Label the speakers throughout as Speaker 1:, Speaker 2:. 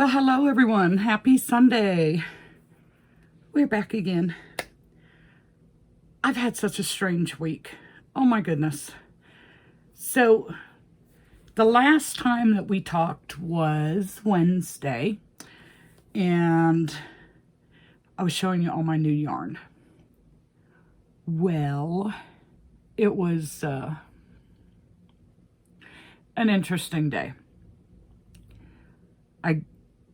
Speaker 1: Well, hello everyone. Happy Sunday. We're back again. I've had such a strange week. Oh my goodness. So the last time that we talked was Wednesday, and I was showing you all my new yarn. Well, it was an interesting day. I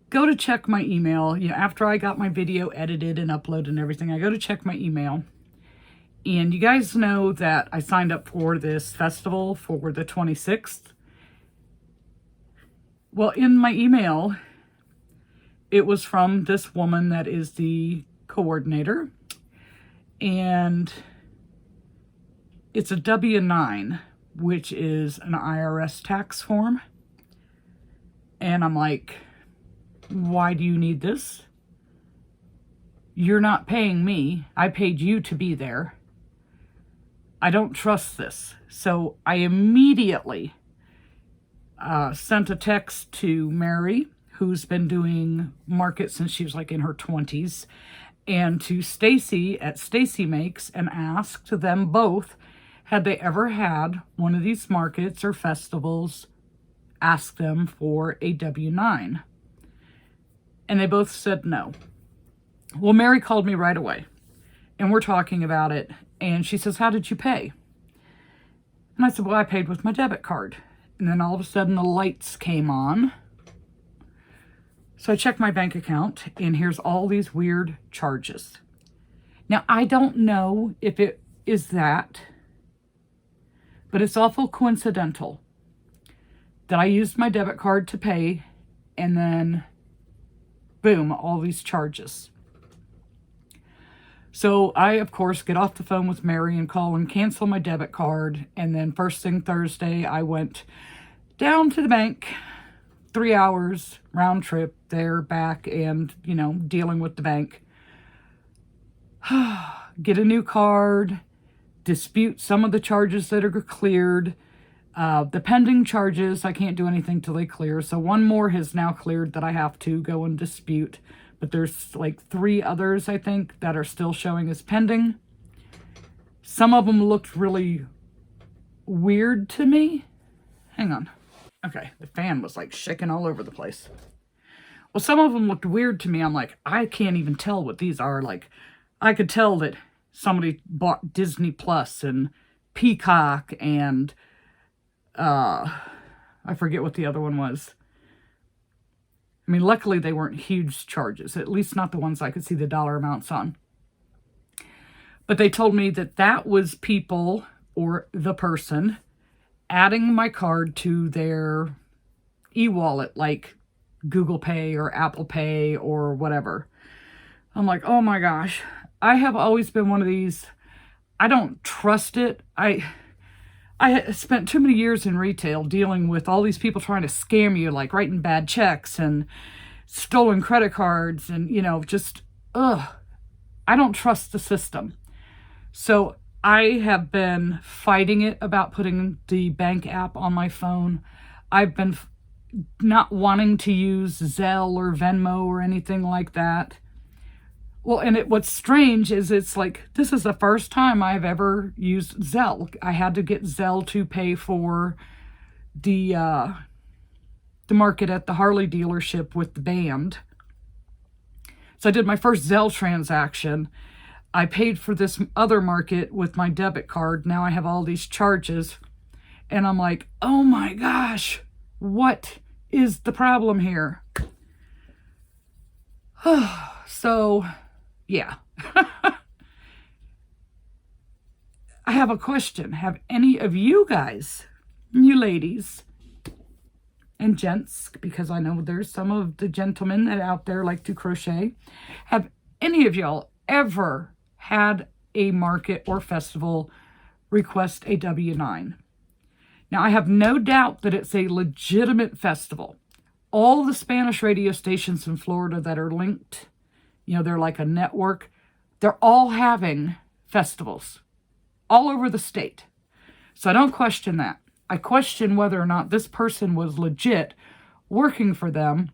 Speaker 1: go to check my email, after I got my video edited and uploaded and everything, I go to check my email. And you guys know that I signed up for this festival for the 26th. Well, in my email, it was from this woman that is the coordinator. And it's a W-9, which is an IRS tax form. And I'm like, why do you need this? You're not paying me. I paid you to be there. I don't trust this. So I immediately sent a text to Mary, who's been doing markets since she was like in her 20s, and to Stacy at Stacy Makes, and asked them both, had they ever had one of these markets or festivals ask them for a W-9. And they both said no. Well, Mary called me right away, and we're talking about it, and she says, how did you pay? And I said, well, I paid with my debit card. And then all of a sudden the lights came on. So I checked my bank account, and here's all these weird charges. Now, I don't know if it is that, but it's awful coincidental that I used my debit card to pay, and then boom, all these charges. So I, of course, get off the phone with Mary and call and cancel my debit card. And then first thing Thursday, I went down to the bank, 3 hours round trip there, back, and, dealing with the bank. Get a new card, dispute some of the charges that are cleared. The pending charges, I can't do anything till they clear. So one more has now cleared that I have to go and dispute. But there's like 3 others, I think, that are still showing as pending. Some of them looked really weird to me. Hang on. Okay, the fan was like shaking all over the place. Well, some of them looked weird to me. I'm like, I can't even tell what these are. Like, I could tell that somebody bought Disney Plus and Peacock and I forget what the other one was. I mean, luckily they weren't huge charges, at least not the ones I could see the dollar amounts on. But they told me that that was people, or the person, adding my card to their e-wallet, like Google Pay or Apple Pay or whatever. I'm like, oh my gosh. I have always been one of these, I don't trust it. I spent too many years in retail dealing with all these people trying to scam you, like writing bad checks and stolen credit cards and, I don't trust the system. So I have been fighting it about putting the bank app on my phone. I've been not wanting to use Zelle or Venmo or anything like that. Well, and what's strange is it's like, this is the first time I've ever used Zelle. I had to get Zelle to pay for the market at the Harley dealership with the band. So I did my first Zelle transaction. I paid for this other market with my debit card. Now I have all these charges. And I'm like, oh my gosh, what is the problem here? So... yeah. I have a question. Have any of you guys, you ladies and gents, because I know there's some of the gentlemen that out there like to crochet, have any of y'all ever had a market or festival request a W-9? Now, I have no doubt that it's a legitimate festival. All the Spanish radio stations in Florida that are linked, they're like a network. They're all having festivals all over the state. So I don't question that. I question whether or not this person was legit working for them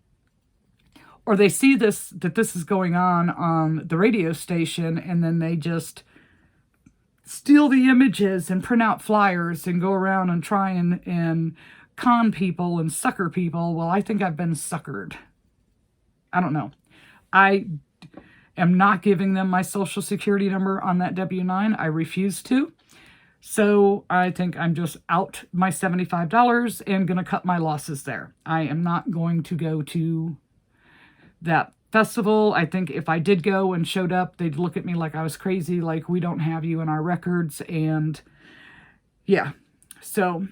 Speaker 1: or they see that this is going on the radio station, and then they just steal the images and print out flyers and go around and try and con people and sucker people. Well, I think I've been suckered. I don't know. I am not giving them my social security number on that W-9. I refuse to. So I think I'm just out my $75 and going to cut my losses there. I am not going to go to that festival. I think if I did go and showed up, they'd look at me like I was crazy, like, we don't have you in our records. And yeah, so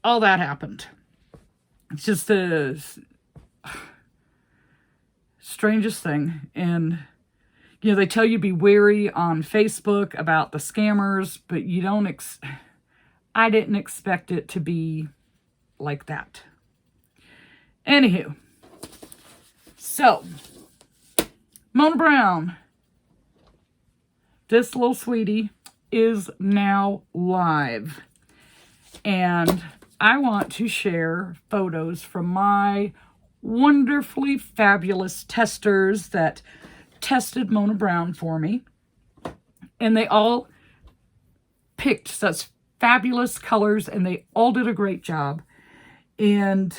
Speaker 1: all that happened. It's just the strangest thing. And you know, they tell you be wary on Facebook about the scammers, but you don't I didn't expect it to be like that. Anywho, so Mona Brown, this little sweetie, is now live. And I want to share photos from my wonderfully fabulous testers that tested Mona Brown for me. And they all picked such fabulous colors, and they all did a great job. And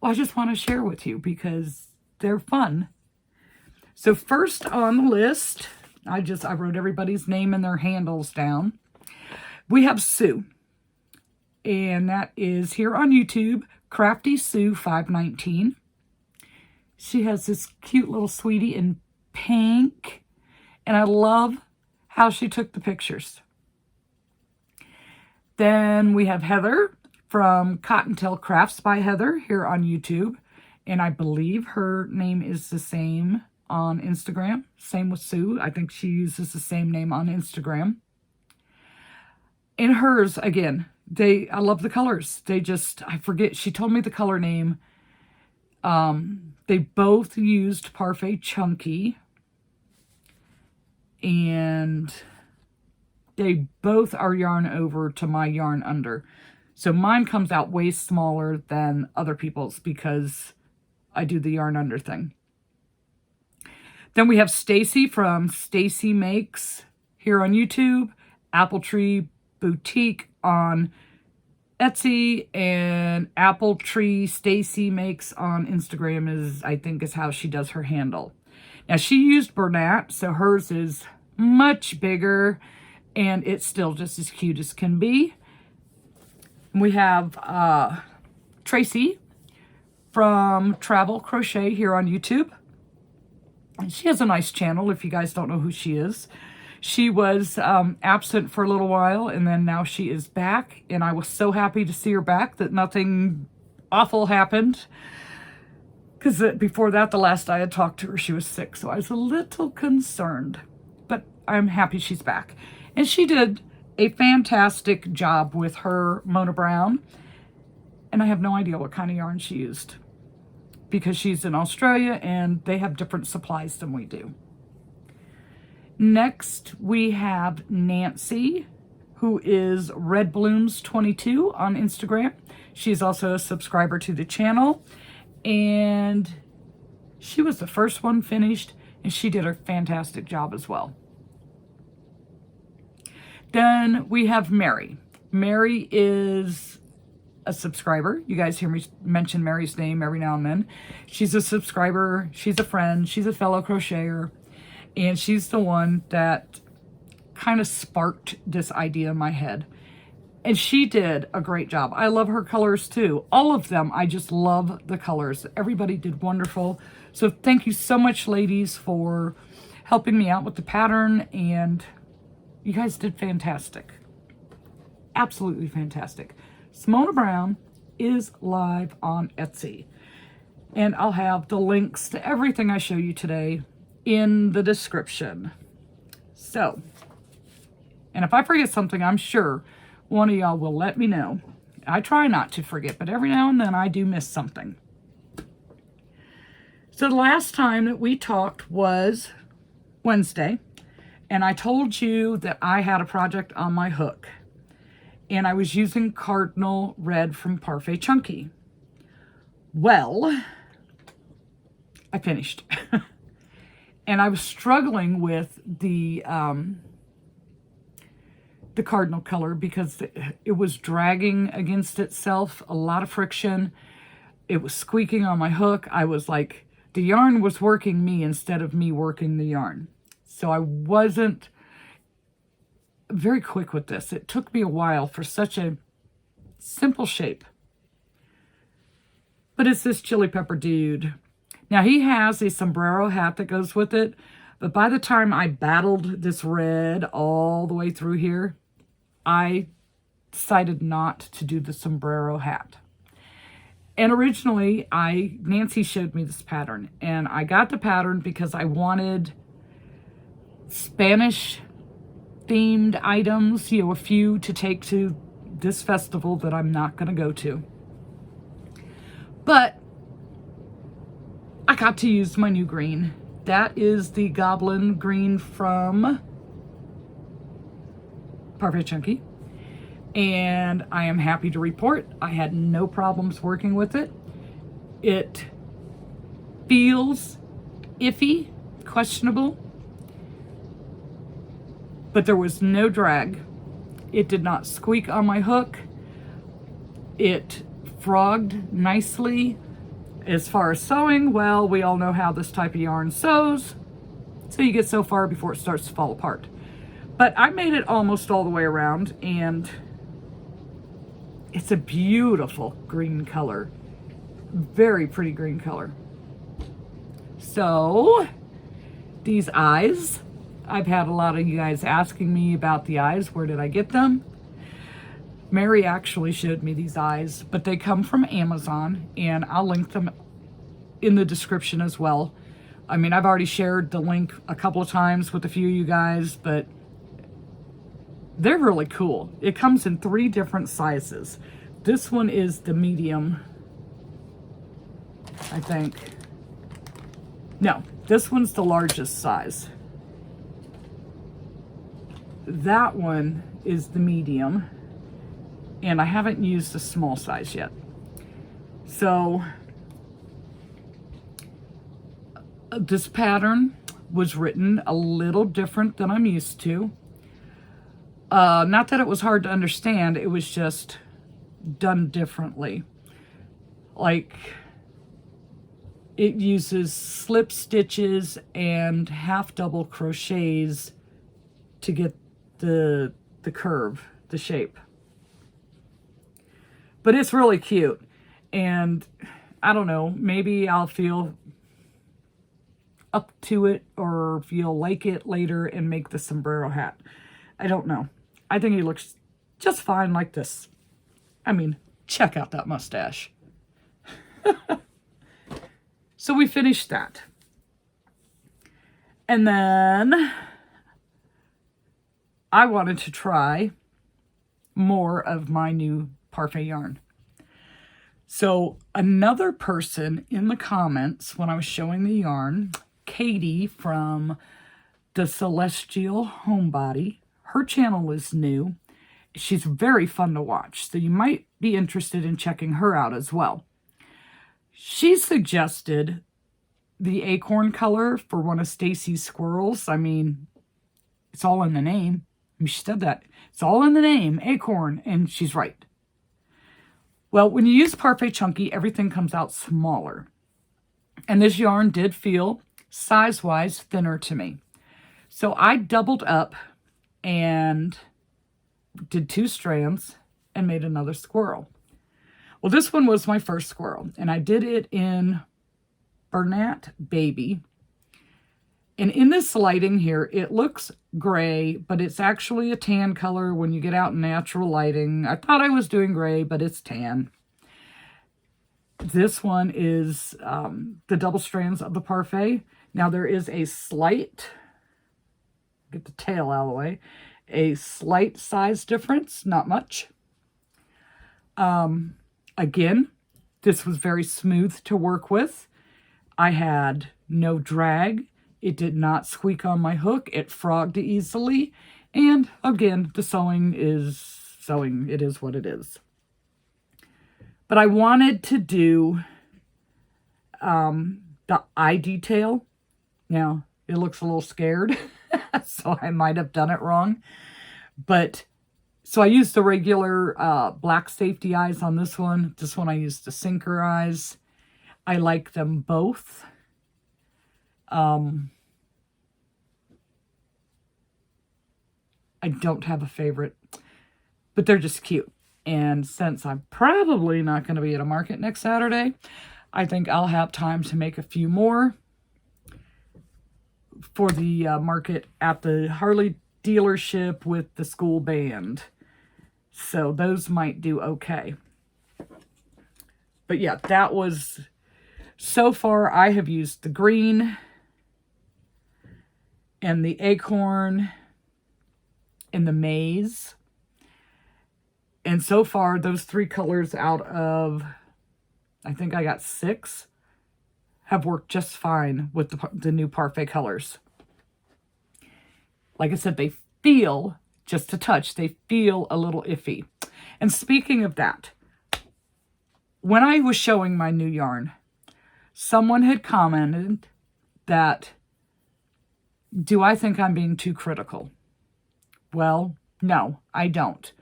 Speaker 1: I just want to share with you because they're fun. So first on the list, I wrote everybody's name and their handles down. We have Sue, and that is here on YouTube, Crafty Sue 519. She has this cute little sweetie in pink, and I love how she took the pictures. Then we have Heather from Cottontail Crafts by Heather here on YouTube, and I believe her name is the same on Instagram. Same with Sue. I think she uses the same name on Instagram. And hers, again, I love the colors. I forget, she told me the color name. They both used Parfait Chunky, and they both are yarn over to my yarn under. So mine comes out way smaller than other people's because I do the yarn under thing. Then we have Stacy from Stacy Makes here on YouTube, Apple Tree Boutique on Etsy, and Apple Tree Stacy Makes on Instagram I think is how she does her handle. Now she used Bernat, so hers is much bigger, and it's still just as cute as can be. We have Tracy from Travel Crochet here on YouTube. And she has a nice channel if you guys don't know who she is. She was absent for a little while, and then now she is back. And I was so happy to see her back that nothing awful happened. Because before that, the last I had talked to her, she was sick. So I was a little concerned. But I'm happy she's back. And she did a fantastic job with her Mona Brown. And I have no idea what kind of yarn she used, because she's in Australia and they have different supplies than we do. Next, we have Nancy, who is Red Blooms 22 on Instagram. She's also a subscriber to the channel, and she was the first one finished, and she did a fantastic job as well. Then we have Mary. Mary is a subscriber. You guys hear me mention Mary's name every now and then. She's a subscriber. She's a friend. She's a fellow crocheter. And she's the one that kind of sparked this idea in my head. And she did a great job. I love her colors too. All of them. I just love the colors. Everybody did wonderful. So thank you so much, ladies, for helping me out with the pattern. And you guys did fantastic. Absolutely fantastic. Mona Brown is live on Etsy. And I'll have the links to everything I show you today in the description. So, and if I forget something, I'm sure one of y'all will let me know. I try not to forget, but every now and then I do miss something. So the last time that we talked was Wednesday, and I told you that I had a project on my hook, and I was using Cardinal Red from Parfait Chunky. Well, I finished. And I was struggling with the cardinal color because it was dragging against itself, a lot of friction. It was squeaking on my hook. I was like, the yarn was working me instead of me working the yarn. So I wasn't very quick with this. It took me a while for such a simple shape. But it's this chili pepper dude. Now he has a sombrero hat that goes with it, but by the time I battled this red all the way through here, I decided not to do the sombrero hat. And originally, Nancy showed me this pattern, and I got the pattern because I wanted Spanish-themed items, you know, a few to take to this festival that I'm not going to go to. But I got to use my new green. That is the Goblin green from Parfait Chunky. And I am happy to report I had no problems working with it. It feels iffy, questionable, but there was no drag. It did not squeak on my hook. It frogged nicely. As far as sewing, well, we all know how this type of yarn sews. So you get so far before it starts to fall apart. But I made it almost all the way around, and it's a beautiful green color. Very pretty green color. So, these eyes, I've had a lot of you guys asking me about the eyes. Where did I get them? Mary actually showed me these eyes, but they come from Amazon, and I'll link them in the description as well. I mean, I've already shared the link a couple of times with a few of you guys, but they're really cool. It comes in 3 different sizes. This one is the medium, I think. No, this one's the largest size. That one is the medium, and I haven't used the small size yet. So this pattern was written a little different than I'm used to. Not that it was hard to understand, it was just done differently. Like, it uses slip stitches and half double crochets to get the curve, the shape. But it's really cute, and I don't know, maybe I'll feel up to it or feel like it later and make the sombrero hat. I don't know. I think he looks just fine like this. I mean, check out that mustache. So we finished that. And then I wanted to try more of my new Parfait yarn. So another person in the comments when I was showing the yarn, Katie from the Celestial Homebody, her channel is new. She's very fun to watch, so you might be interested in checking her out as well. She suggested the acorn color for one of Stacy's squirrels. I mean, it's all in the name. I mean, she said that. It's all in the name, acorn, and she's right. Well, when you use Parfait Chunky, everything comes out smaller. And this yarn did feel, size-wise, thinner to me. So I doubled up and did 2 strands and made another squirrel. Well, this one was my first squirrel, and I did it in Bernat Baby. And in this lighting here, it looks gray, but it's actually a tan color when you get out in natural lighting. I thought I was doing gray, but it's tan. This one is the double strands of the Parfait. Now there is a slight, get the tail out of the way, a slight size difference, not much. Again, this was very smooth to work with. I had no drag. It did not squeak on my hook. It frogged easily. And again, the sewing is sewing. It is what it is. But I wanted to do the eye detail. Now, it looks a little scared, so I might have done it wrong. But, so I used the regular black safety eyes on this one. This one I used the sinker eyes. I like them both. I don't have a favorite, but they're just cute. And since I'm probably not going to be at a market next Saturday, I think I'll have time to make a few more for the market at the Harley dealership with the school band. So those might do okay. But yeah, that was, so far I have used the green and the acorn and the maize. And so far, those 3 colors out of, I think I got 6, have worked just fine with the new Parfait colors. Like I said, they feel, just a touch, they feel a little iffy. And speaking of that, when I was showing my new yarn, someone had commented that, do I think I'm being too critical? Well, no, I don't.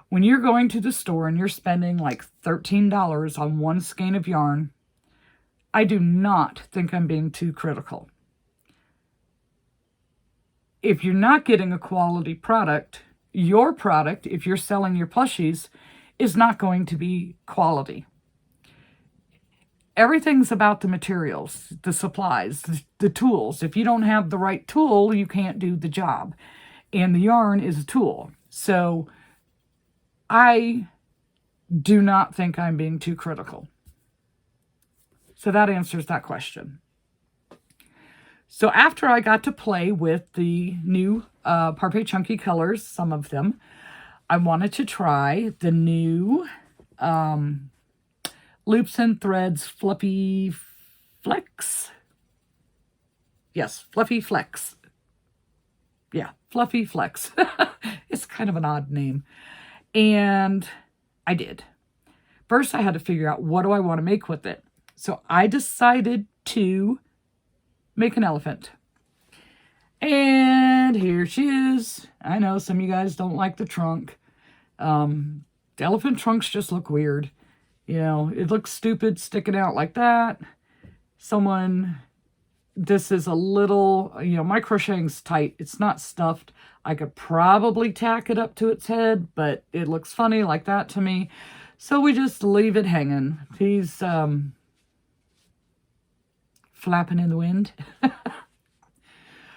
Speaker 1: When you're going to the store and you're spending like $13 on one skein of yarn, I do not think I'm being too critical. If you're not getting a quality product, your product, if you're selling your plushies, is not going to be quality. Everything's about the materials, the supplies, the tools. If you don't have the right tool, you can't do the job. And the yarn is a tool. So I do not think I'm being too critical. So that answers that question. So after I got to play with the new Parfait Chunky colors, some of them, I wanted to try the new Loops and Threads Fluffy Flex. Yes, Fluffy Flex. Yeah, Fluffy Flex. It's kind of an odd name. And I did. First, I had to figure out, what do I want to make with it? So I decided to make an elephant. And here she is. I know some of you guys don't like the trunk. The elephant trunks just look weird. You know, it looks stupid sticking out like that. This is a little, my crocheting's tight. It's not stuffed. I could probably tack it up to its head, but it looks funny like that to me. So we just leave it hanging. He's flapping in the wind.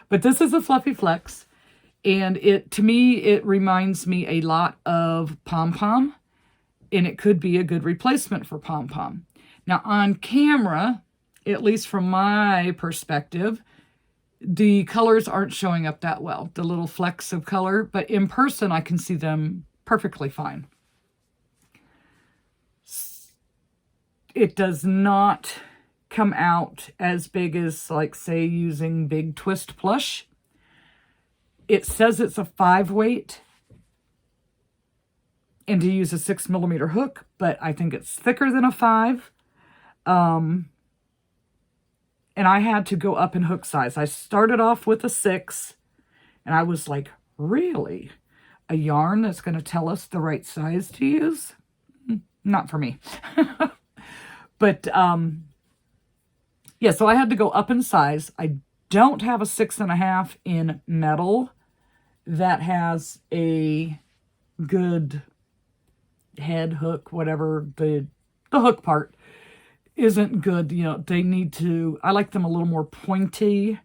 Speaker 1: But this is a Fluffy Flex. And to me, it reminds me a lot of Pom Pom. And it could be a good replacement for Pom Pom. Now on camera, at least from my perspective, the colors aren't showing up that well, the little flecks of color, but in person I can see them perfectly fine. It does not come out as big as, like, say, using Big Twist Plush. It says it's a 5 weight and to use a 6mm hook, but I think it's thicker than a 5. And I had to go up in hook size. I started off with a 6, and I was like, really? A yarn that's going to tell us the right size to use? Not for me. But, yeah, so I had to go up in size. I don't have a 6.5 in metal that has a good head hook, whatever, the hook part isn't good. They need to, I like them a little more pointy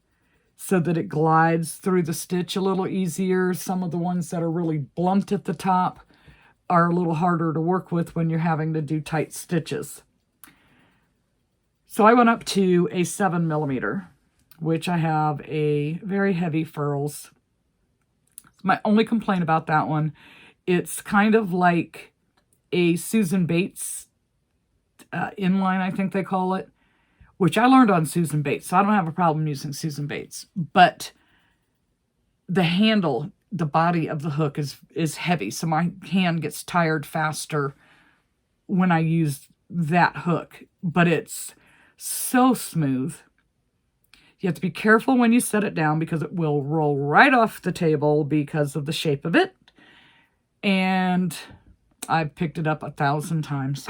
Speaker 1: so that it glides through the stitch a little easier. Some of the ones that are really blunt at the top are a little harder to work with when you're having to do tight stitches. So I went up to a 7mm, which I have a very heavy furls. My only complaint about that one, it's kind of like a Susan Bates inline, I think they call it, which I learned on Susan Bates, so I don't have a problem using Susan Bates. But the handle, the body of the hook is heavy, so my hand gets tired faster when I use that hook. But it's So smooth. You have to be careful when you set it down because it will roll right off the table because of the shape of it. And I've picked it up 1,000 times.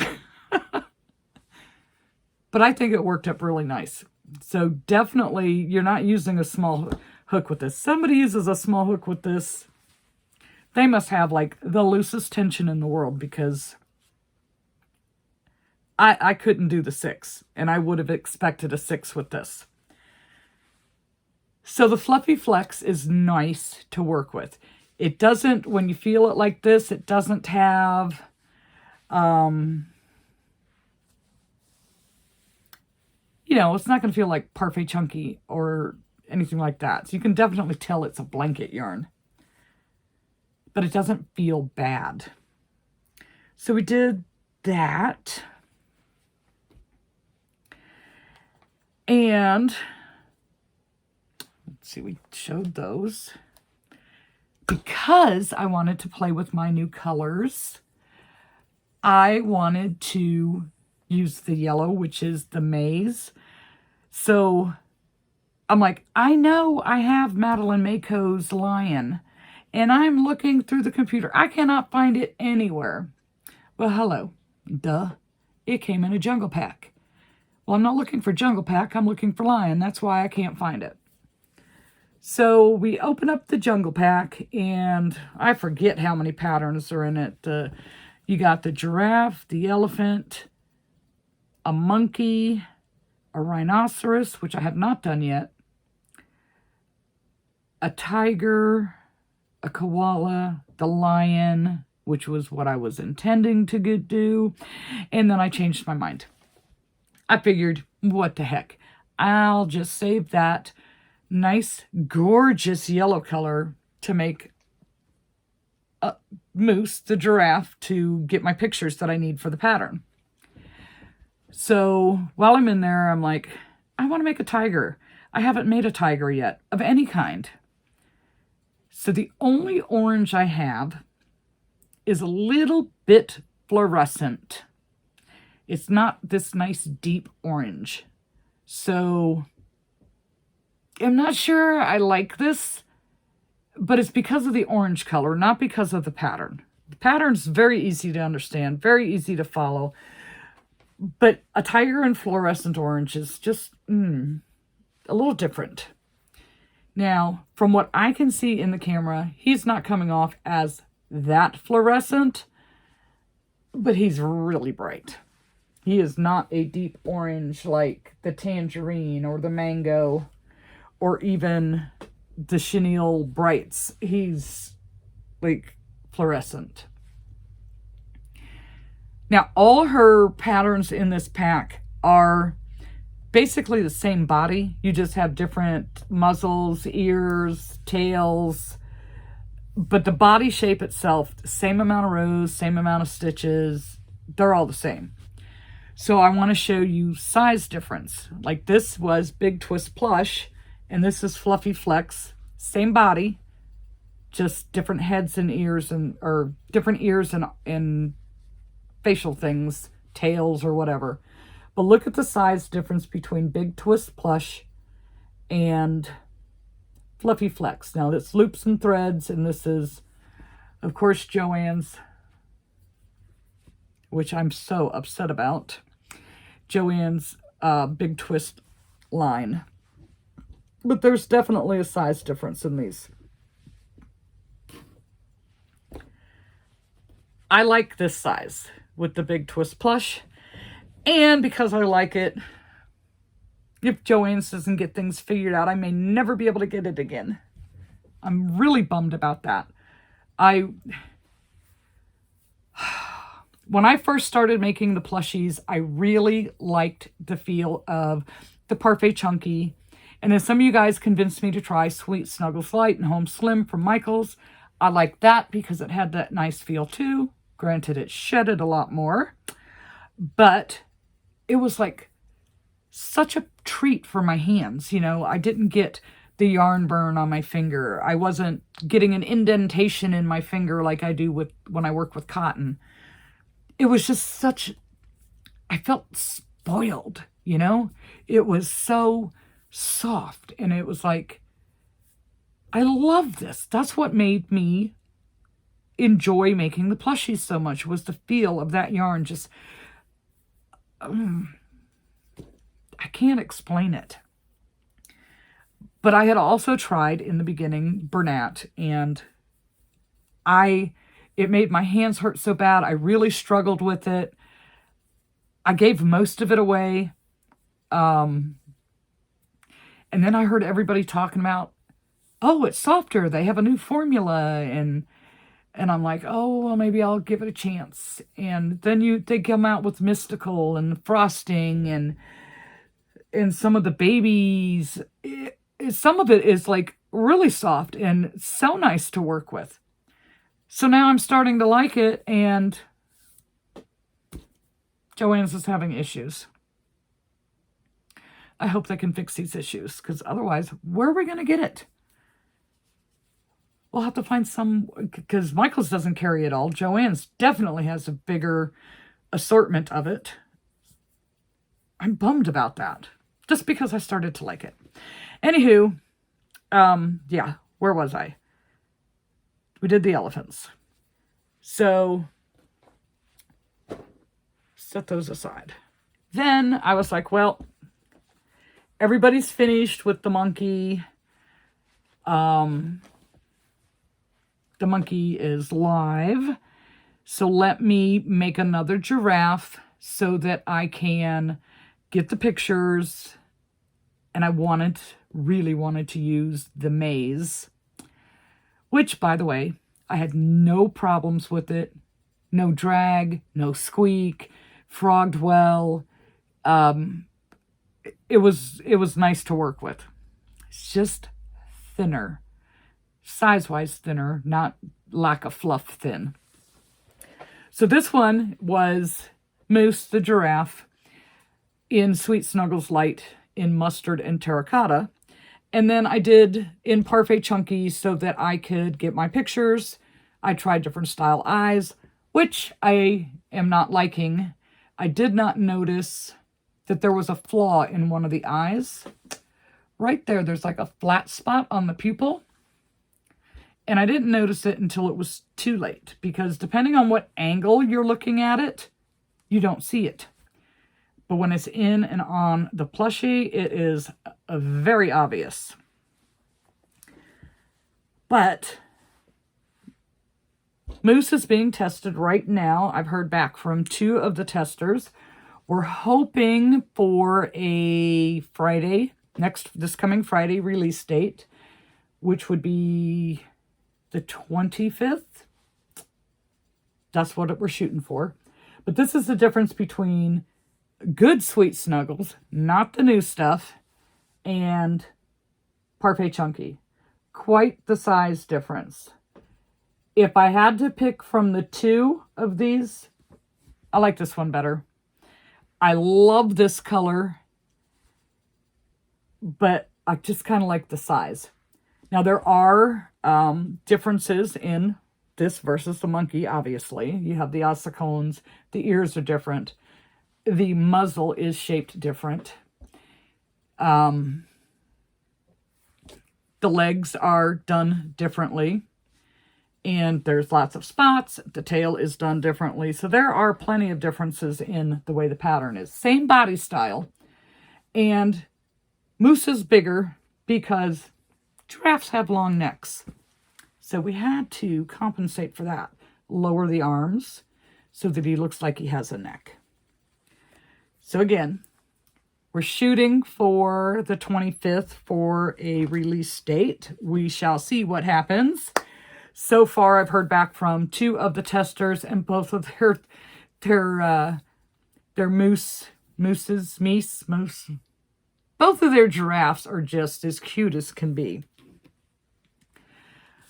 Speaker 1: But I think it worked up really nice. So definitely, you're not using a small hook with this. Somebody uses a small hook with this, they must have like the loosest tension in the world, because I couldn't do the 6, and I would have expected a 6 with this. So the Fluffy Flex is nice to work with. It doesn't, when you feel it like this, it doesn't have, you know, it's not going to feel like Parfait Chunky or anything like that. So you can definitely tell it's a blanket yarn. But it doesn't feel bad. So we did that. And let's see, we showed those. Because I wanted to play with my new colors, I wanted to use the yellow, which is the maize. So I'm like, I know I have Madeline Mako's lion, and I'm looking through the computer. I cannot find it anywhere. Well, hello. Duh. It came in a jungle pack. Well, I'm not looking for jungle pack. I'm looking for lion. That's why I can't find it. So we open up the jungle pack, and I forget how many patterns are in it. You got the giraffe, the elephant, a monkey, a rhinoceros, which I have not done yet, a tiger, a koala, the lion, which was what I was intending to do, and then I changed my mind. I figured, what the heck, I'll just save that nice, gorgeous yellow color to make Moose, the giraffe, to get my pictures that I need for the pattern. So while I'm in there, I'm like, I want to make a tiger. I haven't made a tiger yet, of any kind. So the only orange I have is a little bit fluorescent. It's not this nice deep orange. So I'm not sure I like this, but it's because of the orange color, not because of the pattern. The pattern's very easy to understand, very easy to follow. But a tiger in fluorescent orange is just a little different. Now, from what I can see in the camera, he's not coming off as that fluorescent, but he's really bright. He is not a deep orange like the tangerine or the mango or even the chenille brights. He's like fluorescent. Now, all her patterns in this pack are basically the same body. You just have different muzzles, ears, tails, but the body shape itself, same amount of rows, same amount of stitches, they're all the same. So I want to show you size difference. Like this was Big Twist Plush, and this is Fluffy Flex, same body, just different heads and ears, or different ears and facial things, tails or whatever. But look at the size difference between Big Twist Plush and Fluffy Flex. Now that's loops and threads, and this is, of course, Joann's, which I'm so upset about. Joann's Big Twist line. But there's definitely a size difference in these. I like this size with the Big Twist Plush. And because I like it, if Joann's doesn't get things figured out, I may never be able to get it again. I'm really bummed about that. When I first started making the plushies, I really liked the feel of the Parfait Chunky. And then some of you guys convinced me to try Sweet Snuggles Light and Home Slim from Michaels. I liked that because it had that nice feel too. Granted, it shedded a lot more. But it was like such a treat for my hands. You know, I didn't get the yarn burn on my finger. I wasn't getting an indentation in my finger like I do when I work with cotton. It was just I felt spoiled, you know? It was so soft, and it was like, I love this. That's what made me enjoy making the plushies so much, was the feel of that yarn. Just, I can't explain it. But I had also tried in the beginning Bernat, and it made my hands hurt so bad. I really struggled with it. I gave most of it away. And then I heard everybody talking about, oh, it's softer. They have a new formula. And I'm like, oh, well, maybe I'll give it a chance. And then they come out with Mystical and frosting and some of the babies. Some of it is like really soft and so nice to work with. So now I'm starting to like it, and Joann's is having issues. I hope they can fix these issues, because otherwise, where are we going to get it? We'll have to find some, because Michael's doesn't carry it all. Joann's definitely has a bigger assortment of it. I'm bummed about that, just because I started to like it. Anywho, yeah, where was I? We did the elephants. So, set those aside. Then I was like, well, everybody's finished with the monkey. The monkey is live. So let me make another giraffe so that I can get the pictures. And I really wanted to use the maze, which, by the way, I had no problems with it. No drag, no squeak, frogged well. It was nice to work with. It's just thinner, size-wise thinner, not lack of fluff thin. So this one was Moose the giraffe in Sweet Snuggles Light in mustard and terracotta. And then I did in Parfait Chunky so that I could get my pictures. I tried different style eyes, which I am not liking. I did not notice that there was a flaw in one of the eyes. Right there, there's like a flat spot on the pupil. And I didn't notice it until it was too late, because depending on what angle you're looking at it, you don't see it. But when it's in and on the plushie, it is very obvious. But Moose is being tested right now. I've heard back from 2 of the testers. We're hoping for a Friday, this coming Friday release date, which would be the 25th. That's what we're shooting for. But this is the difference between good Sweet Snuggles, not the new stuff, and Parfait Chunky. Quite the size difference. If I had to pick from the 2 of these, I like this one better. I love this color, but I just kind of like the size. Now, there are differences in this versus the monkey, obviously. You have the ossicones, the ears are different. The muzzle is shaped different. The legs are done differently. And there's lots of spots. The tail is done differently. So there are plenty of differences in the way the pattern is. Same body style. And Moose is bigger because giraffes have long necks. So we had to compensate for that. Lower the arms so that he looks like he has a neck. So again, we're shooting for the 25th for a release date. We shall see what happens. So far, I've heard back from 2 of the testers, and both of their moose. Both of their giraffes are just as cute as can be.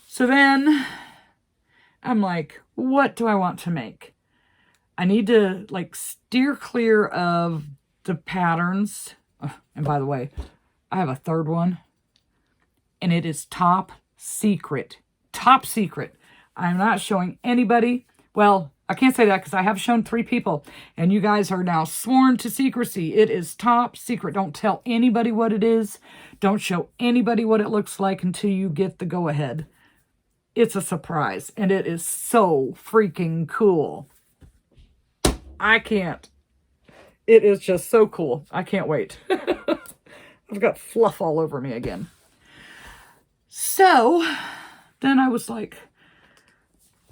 Speaker 1: So then I'm like, what do I want to make? I need to like steer clear of the patterns. Oh, and by the way, I have a 3rd one, and it is top secret. Top secret. I'm not showing anybody. Well, I can't say that because I have shown 3 people, and you guys are now sworn to secrecy. It is top secret. Don't tell anybody what it is. Don't show anybody what it looks like until you get the go-ahead. It's a surprise, and it is so freaking cool. I can't. It is just so cool. I can't wait. I've got fluff all over me again. So then I was like,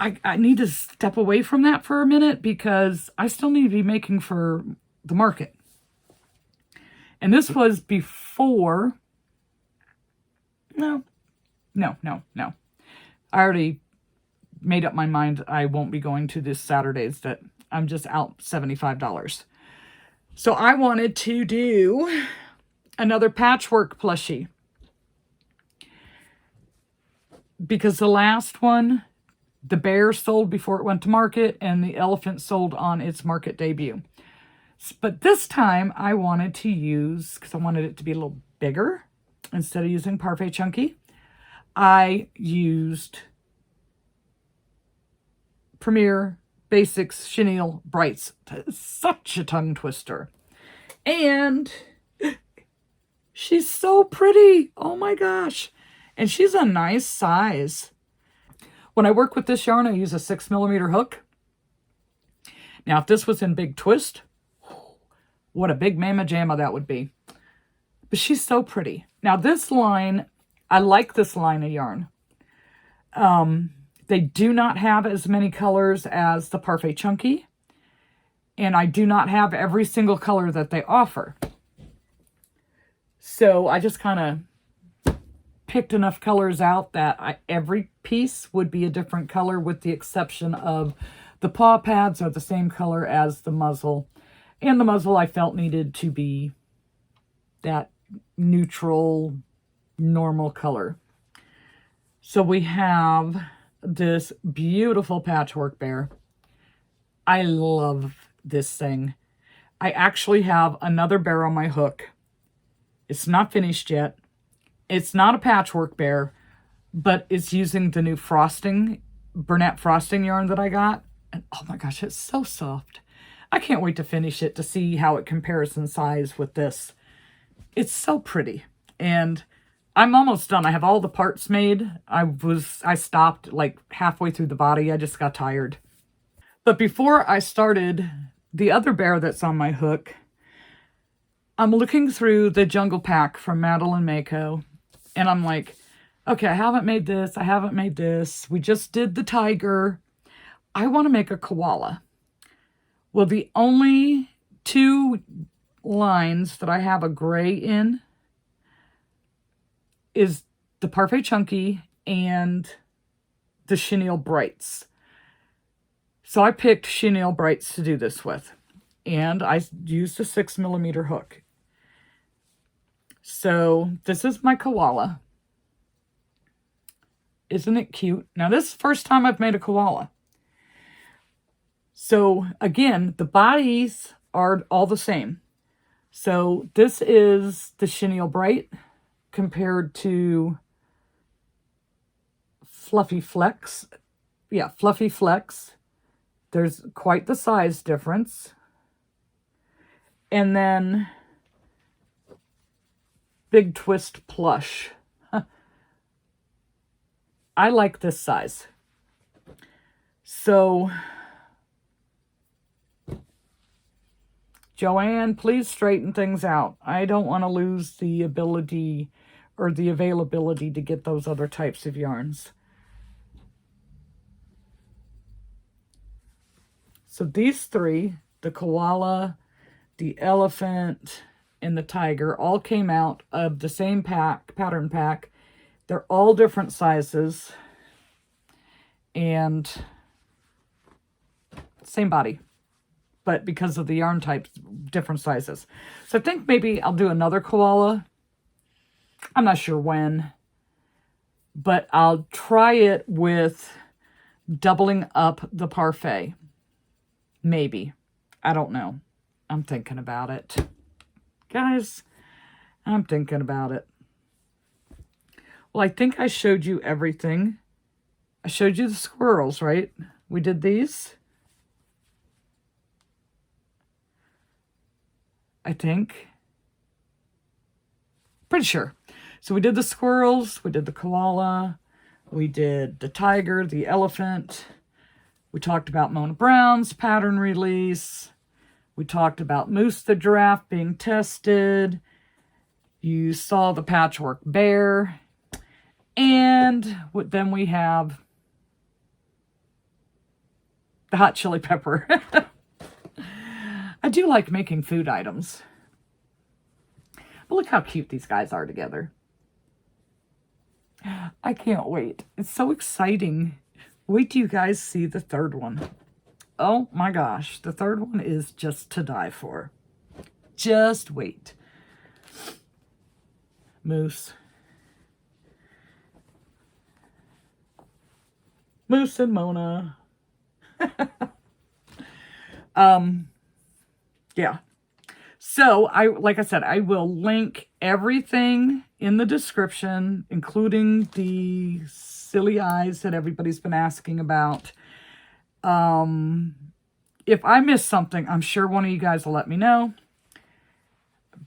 Speaker 1: I need to step away from that for a minute because I still need to be making for the market. And this was before. No. I already made up my mind I won't be going to this Saturdays, that I'm just out $75. So I wanted to do another patchwork plushie. Because the last one, the bear sold before it went to market, and the elephant sold on its market debut. But this time I wanted to use, because I wanted it to be a little bigger, instead of using Parfait Chunky, I used Premier Basics Chenille Brights. Such a tongue twister. And she's so pretty. Oh my gosh. And she's a nice size. When I work with this yarn, I use a 6mm hook. Now, if this was in big twist, what a big mamma jamma that would be. But she's so pretty. Now, this line, I like this line of yarn. They do not have as many colors as the Parfait Chunky. And I do not have every single color that they offer. So I just kind of picked enough colors out that every piece would be a different color, with the exception of the paw pads are the same color as the muzzle. And the muzzle I felt needed to be that neutral, normal color. So we have this beautiful patchwork bear. I love this thing. I actually have another bear on my hook. It's not finished yet. It's not a patchwork bear, but it's using the new frosting, Bernat frosting yarn that I got. And oh my gosh, it's so soft. I can't wait to finish it to see how it compares in size with this. It's so pretty. And I'm almost done. I have all the parts made. I stopped like halfway through the body. I just got tired. But before I started the other bear that's on my hook, I'm looking through the Jungle Pack from Madeline Mako. And I'm like, okay, I haven't made this. I haven't made this. We just did the tiger. I want to make a koala. Well, the only 2 lines that I have a gray in is the Parfait Chunky and the Chenille Brights. So I picked Chenille Brights to do this with. And I used a 6mm hook. So this is my koala. Isn't it cute? Now this is the first time I've made a koala. So again, the bodies are all the same. So this is the Chenille Bright compared to Fluffy Flex. Yeah, Fluffy Flex. There's quite the size difference. And then Big Twist Plush. I like this size. So, Joanne, please straighten things out. I don't want to lose the ability or the availability to get those other types of yarns. So these 3, the koala, the elephant, and the tiger, all came out of the same pattern pack. They're all different sizes and same body, but because of the yarn types, different sizes. So I think maybe I'll do another koala. I'm not sure when, but I'll try it with doubling up the Parfait. Maybe. I don't know. I'm thinking about it. Guys, I'm thinking about it. Well, I think I showed you everything. I showed you the squirrels, right? We did these. I think. Pretty sure. So we did the squirrels, we did the koala, we did the tiger, the elephant. We talked about Mona Brown's pattern release. We talked about Moose the giraffe being tested. You saw the patchwork bear. And then we have the hot chili pepper. I do like making food items. But look how cute these guys are together. I can't wait. It's so exciting. Wait till you guys see the third one. Oh my gosh. The third one is just to die for. Just wait. Moose. Moose and Mona. Yeah. So, like I said, I will link everything in the description, including the silly eyes that everybody's been asking about. If I miss something, I'm sure one of you guys will let me know.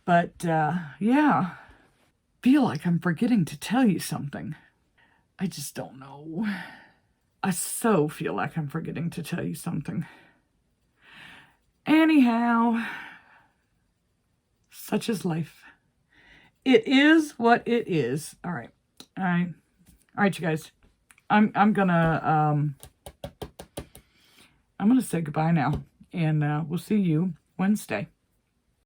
Speaker 1: But, yeah. Feel like I'm forgetting to tell you something. I just don't know. I so feel like I'm forgetting to tell you something. Anyhow, such is life. It is what it is. All right. All right, you guys. I'm gonna say goodbye now, and we'll see you Wednesday.